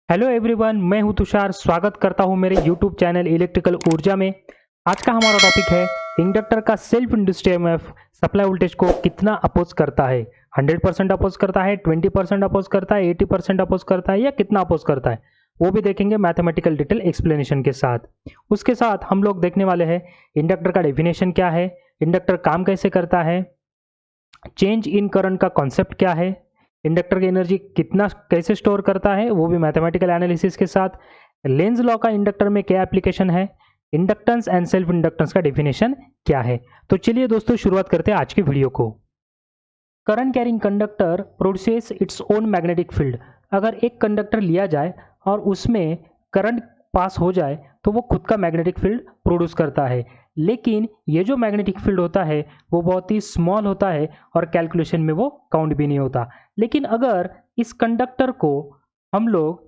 Hello everyone, मैं हूं तुषार। स्वागत करता हूं मेरे यूट्यूब चैनल इलेक्ट्रिकल ऊर्जा में। आज का हमारा टॉपिक है इंडक्टर का self induced EMF supply voltage को कितना अपोज करता है। 100% अपोज करता है, 20% अपोज करता है, 80% अपोज करता है या कितना अपोज करता है, वो भी देखेंगे मैथमेटिकल डिटेल एक्सप्लेनेशन के साथ। उसके साथ हम लोग देखने वाले हैं इंडक्टर का डेफिनेशन क्या है, इंडक्टर काम कैसे करता है, चेंज इन करंट का कॉन्सेप्ट क्या है, इंडक्टर की एनर्जी कितना कैसे स्टोर करता है, वो भी मैथमेटिकल एनालिसिस के साथ। लेंज लॉ का इंडक्टर में क्या एप्लीकेशन है, इंडक्टेंस एंड सेल्फ इंडक्टेंस का डेफिनेशन क्या है। तो चलिए दोस्तों, शुरुआत करते हैं आज की वीडियो को। Current carrying conductor produces its own magnetic field. अगर एक कंडक्टर लिया जाए और उसमें करंट पास हो जाए तो वो खुद का मैग्नेटिक फील्ड प्रोड्यूस करता है, लेकिन ये जो मैग्नेटिक फील्ड होता है वो बहुत ही स्मॉल होता है और कैलकुलेशन में वो काउंट भी नहीं होता। लेकिन अगर इस कंडक्टर को हम लोग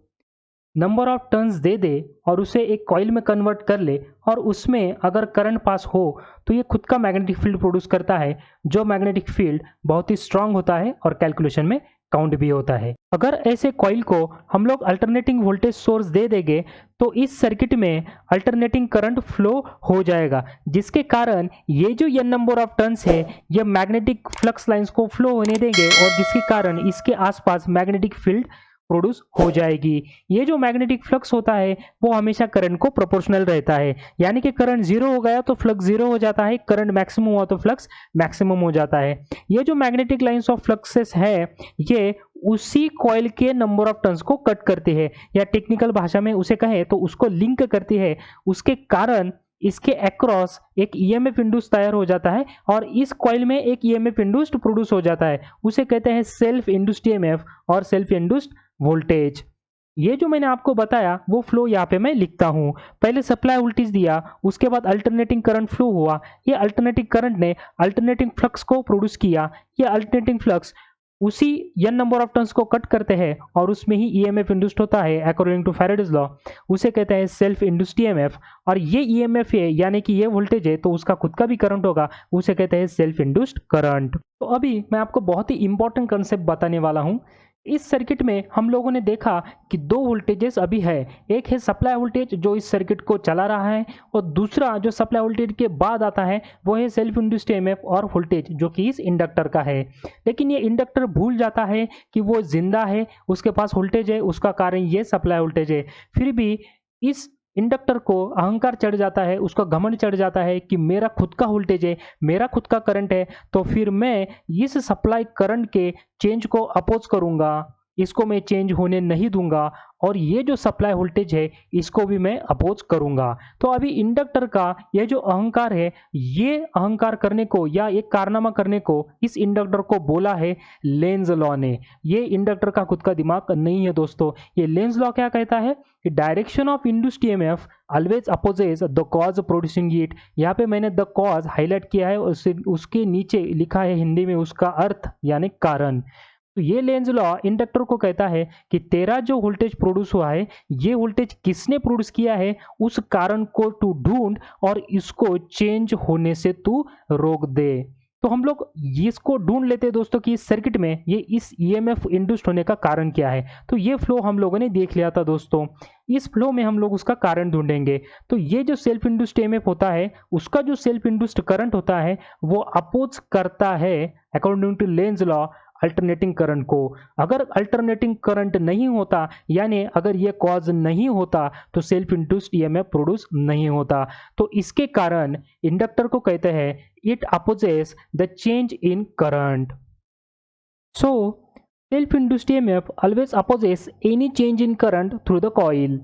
नंबर ऑफ टर्न्स दे दे और उसे एक कॉइल में कन्वर्ट कर ले और उसमें अगर करंट पास हो तो ये खुद का मैग्नेटिक फील्ड प्रोड्यूस करता है, जो मैग्नेटिक फील्ड बहुत ही स्ट्रांग होता है और कैलकुलेशन में काउंट भी होता है। अगर ऐसे कॉइल को हम लोग अल्टरनेटिंग वोल्टेज सोर्स दे देंगे तो इस सर्किट में अल्टरनेटिंग करंट फ्लो हो जाएगा, जिसके कारण ये जो n नंबर ऑफ टर्न्स है ये मैग्नेटिक फ्लक्स लाइंस को फ्लो होने देंगे और जिसके कारण इसके आसपास मैग्नेटिक फील्ड प्रोड्यूस हो जाएगी। ये जो मैग्नेटिक फ्लक्स होता है वो हमेशा करंट को प्रोपोर्शनल रहता है, यानी कि करंट जीरो हो गया तो फ्लक्स जीरो हो जाता है, करंट मैक्सिमम हुआ तो फ्लक्स मैक्सिमम हो जाता है। ये जो मैग्नेटिक लाइंस ऑफ फ्लक्सेस है ये उसी कॉइल के नंबर ऑफ टर्न्स को कट करती है, या टेक्निकल भाषा में उसे कहें तो उसको लिंक करती है। उसके कारण इसके अक्रॉस एक ईएमएफ इंड्यूस तैयार हो जाता है और इस कॉइल में एक ईएमएफ इंड्यूस्ड प्रोड्यूस हो जाता है, उसे कहते हैं सेल्फ इंड्यूस्ड ईएमएफ और सेल्फ इंड्यूस्ड वोल्टेज। ये जो मैंने आपको बताया वो फ्लो यहाँ पे मैं लिखता हूँ। पहले सप्लाई वोल्टेज दिया, उसके बाद अल्टरनेटिंग करंट फ्लो हुआ, ये अल्टरनेटिंग करंट ने अल्टरनेटिंग फ्लक्स को प्रोड्यूस किया, ये अल्टरनेटिंग फ्लक्स उसी n नंबर ऑफ टर्न्स को कट करते हैं और उसमें ही ईएमएफ इंड्यूस्ड होता है अकॉर्डिंग टू फैराडेज लॉ, उसे कहते हैं सेल्फ इंड्यूस्ड ईएमएफ। और ये ईएमएफ है यानी कि ये वोल्टेज है तो उसका खुद का भी करंट होगा, उसे कहते हैं सेल्फ इंड्यूस्ड करंट। तो अभी मैं आपको बहुत ही इंपॉर्टेंट कंसेप्ट बताने वाला हूँ। इस सर्किट में हम लोगों ने देखा कि दो वोल्टेजेस अभी है, एक है सप्लाई वोल्टेज जो इस सर्किट को चला रहा है और दूसरा जो सप्लाई वोल्टेज के बाद आता है वो है सेल्फ इंड्यूस्ड ईएमएफ और वोल्टेज जो कि इस इंडक्टर का है। लेकिन ये इंडक्टर भूल जाता है कि वो जिंदा है, उसके पास वोल्टेज है, उसका कारण ये सप्लाई वोल्टेज है। फिर भी इस इंडक्टर को अहंकार चढ़ जाता है, उसका घमंड चढ़ जाता है कि मेरा खुद का वोल्टेज है, मेरा खुद का करंट है, तो फिर मैं इस सप्लाई करंट के चेंज को अपोज करूंगा, इसको मैं चेंज होने नहीं दूंगा और ये जो सप्लाई वोल्टेज है इसको भी मैं अपोज करूंगा। तो अभी इंडक्टर का ये जो अहंकार है, ये अहंकार करने को या एक कारनामा करने को इस इंडक्टर को बोला है लेंज लॉ ने। ये इंडक्टर का खुद का दिमाग नहीं है दोस्तों। ये लेंज लॉ क्या कहता है कि direction of induced EMF always opposes the cause producing it. यहाँ पे मैंने द कॉज हाईलाइट किया है, उसके नीचे लिखा है हिंदी में उसका अर्थ यानी कारण। तो ये लेंज लॉ इंडक्टर को कहता है कि तेरा जो वोल्टेज प्रोड्यूस हुआ है ये वोल्टेज किसने प्रोड्यूस किया है, उस कारण को तू ढूंढ और इसको चेंज होने से तू रोक दे। तो हम लोग इसको ढूंढ लेते हैं दोस्तों कि इस सर्किट में ये इस ईएमएफ इंड्यूस्ड होने का कारण क्या है। तो ये फ्लो हम लोगों ने देख लिया था दोस्तों, इस फ्लो में हम लोग उसका कारण ढूंढेंगे। तो ये जो सेल्फ इंड्यूस्ड ईएमएफ होता है उसका जो सेल्फ इंड्यूस्ड करंट होता है वो अपोज करता है according to Lenz law alternating current को। अगर अल्टरनेटिंग करंट नहीं होता यानी अगर ये कॉज नहीं होता तो सेल्फ इंड्यूस्ड ईएमएफ प्रोड्यूस नहीं होता। तो इसके कारण इंडक्टर को कहते हैं it opposes the change in current. So self induced EMF always opposes any change in current through the coil.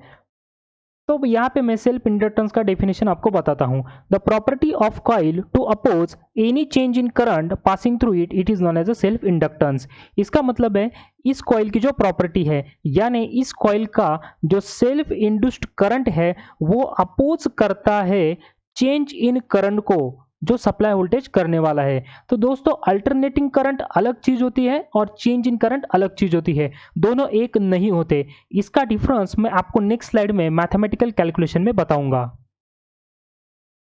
तो यहाँ पे मैं सेल्फ इंडक्टेंस का डेफिनेशन आपको बताता हूँ। The property of coil to oppose any change in current passing through it, it is known as a self inductance. इसका मतलब है इस कॉइल की जो प्रॉपर्टी है यानी इस कॉइल का जो सेल्फ इंड्यूस्ड करंट है वो अपोज करता है चेंज इन करंट को जो सप्लाई वोल्टेज करने वाला है। तो दोस्तों अल्टरनेटिंग करंट अलग चीज होती है और चेंज इन करंट अलग चीज होती है, दोनों एक नहीं होते। इसका डिफरेंस मैं आपको नेक्स्ट स्लाइड में मैथमेटिकल कैलकुलेशन में बताऊंगा।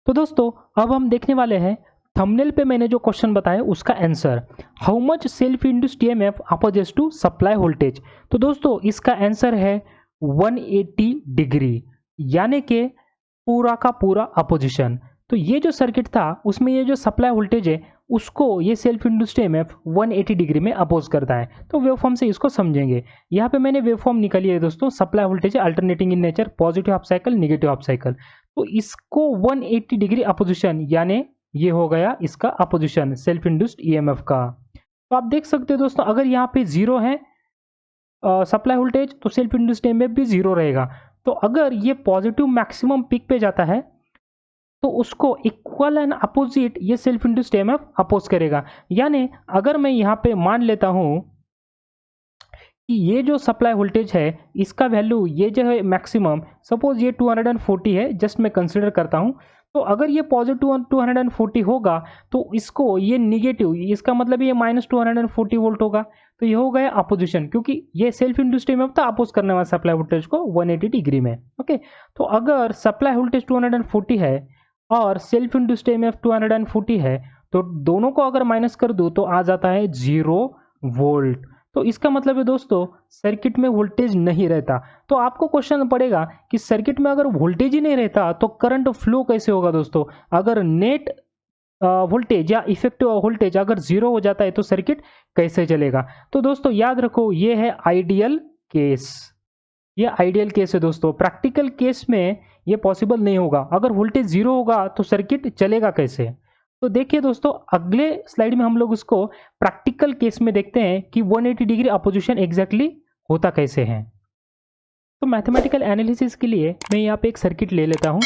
तो दोस्तों अब हम देखने वाले हैं थंबनेल पे मैंने जो क्वेश्चन बताया उसका answer, how much self induced EMF opposes to supply voltage. तो दोस्तों इसका आंसर है 180 डिग्री, यानी कि पूरा का पूरा अपोजिशन। तो ये जो सर्किट था उसमें ये जो सप्लाई वोल्टेज है उसको ये सेल्फ इंड्यूस्ड ईएमएफ 180 डिग्री में अपोज करता है। तो वेवफॉर्म से इसको समझेंगे। यहाँ पे मैंने वेवफॉर्म निकाली है दोस्तों, supply voltage alternating in nature, positive half cycle, negative half cycle. तो इसको 180 डिग्री अपोजिशन, यानी ये हो गया इसका अपोजिशन सेल्फ इंड्यूस्ड ईएमएफ का। तो आप देख सकते हो दोस्तों, अगर यहाँ पे जीरो है सप्लाई वोल्टेज तो सेल्फ इंड्यूस्ड ईएमएफ भी जीरो रहेगा। तो अगर ये पॉजिटिव मैक्सिमम पीक पे जाता है तो उसको इक्वल एंड अपोजिट ये सेल्फ इंड्यूस्ड ईएमएफ अपोज करेगा। यानी अगर मैं यहाँ पे मान लेता हूँ कि ये जो सप्लाई वोल्टेज है इसका वैल्यू ये जो है मैक्सिमम, सपोज ये 240 है, जस्ट मैं कंसिडर करता हूँ। तो अगर ये पॉजिटिव 240 होगा तो इसको ये निगेटिव, इसका मतलब ये -240 वोल्ट होगा। तो ये हो गया अपोजिशन, क्योंकि ये सेल्फ इंड्यूस्ड ईएमएफ था अपोज करने वाला सप्लाई वोल्टेज को 180 डिग्री में। ओके, तो अगर सप्लाई वोल्टेज 240 है और सेल्फ इंड्यूस्ड ईएमएफ 240 है तो दोनों को अगर माइनस कर दूं तो आ जाता है 0 वोल्ट। तो इसका मतलब है दोस्तों सर्किट में वोल्टेज नहीं रहता। तो आपको क्वेश्चन पड़ेगा कि सर्किट में अगर वोल्टेज ही नहीं रहता तो करंट फ्लो कैसे होगा दोस्तों। अगर नेट वोल्टेज या इफेक्टिव वोल्टेज अगर 0 हो जाता है तो सर्किट कैसे चलेगा। तो दोस्तों याद रखो ये है आइडियल केस, ये आइडियल केस है दोस्तों। प्रैक्टिकल केस में ये पॉसिबल नहीं होगा। अगर वोल्टेज 0 होगा तो सर्किट चलेगा कैसे। तो देखिए दोस्तों अगले स्लाइड में हम लोग उसको प्रैक्टिकल केस में देखते हैं कि 180 डिग्री अपोजिशन एग्जैक्टली होता कैसे है। तो मैथमेटिकल एनालिसिस के लिए मैं यहाँ पे एक सर्किट ले लेता हूँ।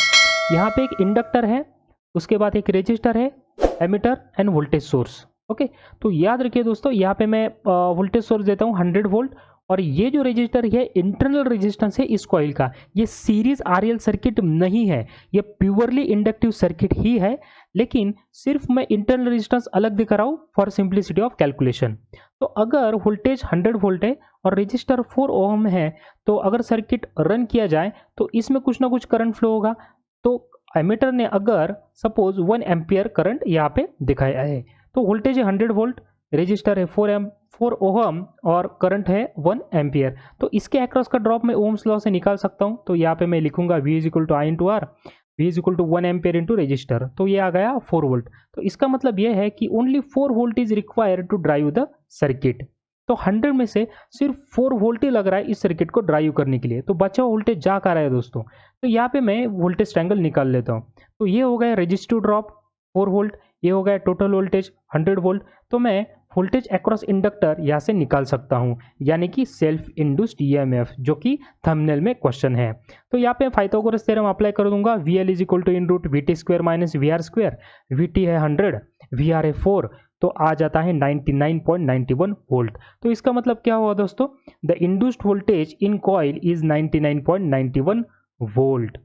यहाँ पे एक इंडक्टर है, उसके बाद एक रेजिस्टर है, ammeter and voltage source. Okay, तो याद रखिए दोस्तों यहाँ पे मैं वोल्टेज सोर्स देता हूँ 100 वोल्ट, और ये जो रेजिस्टर है इंटरनल रेजिस्टेंस है इस कॉइल का। ये सीरीज आरएल सर्किट नहीं है, ये प्योरली इंडक्टिव सर्किट ही है, लेकिन सिर्फ मैं इंटरनल रेजिस्टेंस अलग दिखा रहा हूँ फॉर सिंप्लिसिटी ऑफ कैलकुलेशन। तो अगर वोल्टेज 100 वोल्ट है और रेजिस्टर 4 ओम है तो अगर सर्किट रन किया जाए तो इसमें कुछ ना कुछ करंट फ्लो होगा। तो एमीटर ने अगर सपोज 1 एम्पियर करंट यहाँ पे दिखाया है, तो वोल्टेज है 100 वोल्ट, रेजिस्टर है 4 ओहम और करंट है 1 एम्पियर। तो इसके अक्रॉस का ड्रॉप मैं ओम्स लॉ से निकाल सकता हूँ। तो यहाँ पे मैं लिखूंगा V = I × R, V = 1 ampere into resistor. तो ये आ गया 4 वोल्ट। तो इसका मतलब ये है कि only 4 volt is required to drive the circuit. तो 100 में से सिर्फ 4 वोल्ट ही लग रहा है इस सर्किट को ड्राइव करने के लिए। तो बचा वोल्टेज जा कर रहा है दोस्तों। तो यहाँ पे मैं वोल्टेज ट्रायंगल निकाल लेता हूँ। तो ये हो गया रेजिस्टिव ड्रॉप 4 वोल्ट, ये हो गया टोटल वोल्टेज 100 वोल्ट। तो मैं वोल्टेज अक्रॉस इंडक्टर यहाँ से निकाल सकता हूँ, यानी कि सेल्फ इंड्यूस्ड ईएमएफ, जो कि थंबनेल में क्वेश्चन है। तो यहाँ पे पाइथागोरस थ्योरम अप्लाई कर दूंगा। VL = √VT² - VR²। VT है 100, VR है 4, तो आ जाता है 99.91 वोल्ट। तो इसका मतलब क्या हुआ दोस्तों, the induced voltage in coil is 99.91 volt.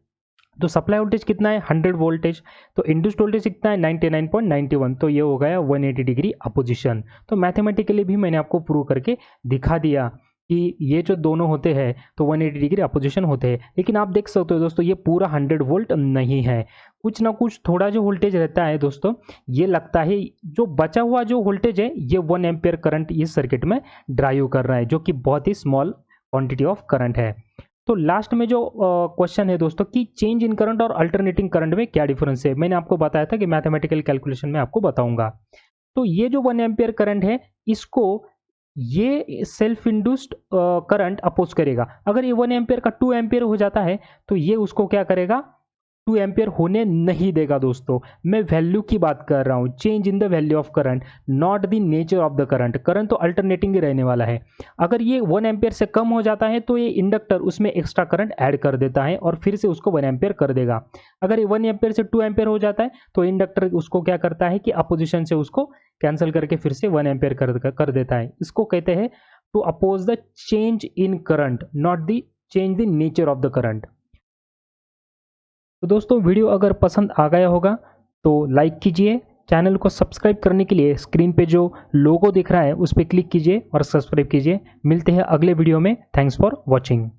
तो सप्लाई वोल्टेज कितना है 100 वोल्टेज, तो इंड्यूस्ड वोल्टेज कितना है 99.91। तो ये हो गया 180 डिग्री अपोजिशन। तो मैथमेटिकली भी मैंने आपको प्रूव करके दिखा दिया कि ये जो दोनों होते हैं तो 180 डिग्री अपोजिशन होते हैं। लेकिन आप देख सकते हो दोस्तों ये पूरा 100 वोल्ट नहीं है, कुछ ना कुछ थोड़ा जो वोल्टेज रहता है दोस्तों, ये लगता है जो बचा हुआ जो वोल्टेज है ये 1 एम्पियर करंट इस सर्किट में ड्राइव कर रहा है, जो कि बहुत ही स्मॉल क्वांटिटी ऑफ करंट है। तो लास्ट में जो क्वेश्चन है दोस्तों कि चेंज इन करंट और अल्टरनेटिंग करंट में क्या डिफरेंस है, मैंने आपको बताया था कि मैथमेटिकल कैलकुलेशन में आपको बताऊंगा। तो ये जो 1 एम्पियर करंट है इसको ये सेल्फ इंड्यूस्ड करंट अपोज करेगा। अगर ये 1 एम्पियर का 2 एम्पियर हो जाता है तो ये उसको क्या करेगा, 2 एम्पियर होने नहीं देगा दोस्तों। मैं वैल्यू की बात कर रहा हूँ, change in the value of current, not the nature of the current. Current तो अल्टरनेटिंग ही रहने वाला है। अगर ये 1 एम्पियर से कम हो जाता है तो ये इंडक्टर उसमें एक्स्ट्रा करंट ऐड कर देता है और फिर से उसको 1 एम्पियर कर देगा। अगर ये 1 एम्पियर से 2 एम्पियर हो जाता है तो इंडक्टर उसको क्या करता है कि अपोजिशन से उसको कैंसिल करके फिर से 1 एम्पियर कर देता है। इसको कहते हैं to oppose the change in current, not the change the nature of the current. तो दोस्तों वीडियो अगर पसंद आ गया होगा तो लाइक कीजिए, चैनल को सब्सक्राइब करने के लिए स्क्रीन पे जो लोगो दिख रहा है उस पर क्लिक कीजिए और सब्सक्राइब कीजिए। मिलते हैं अगले वीडियो में। Thanks for watching.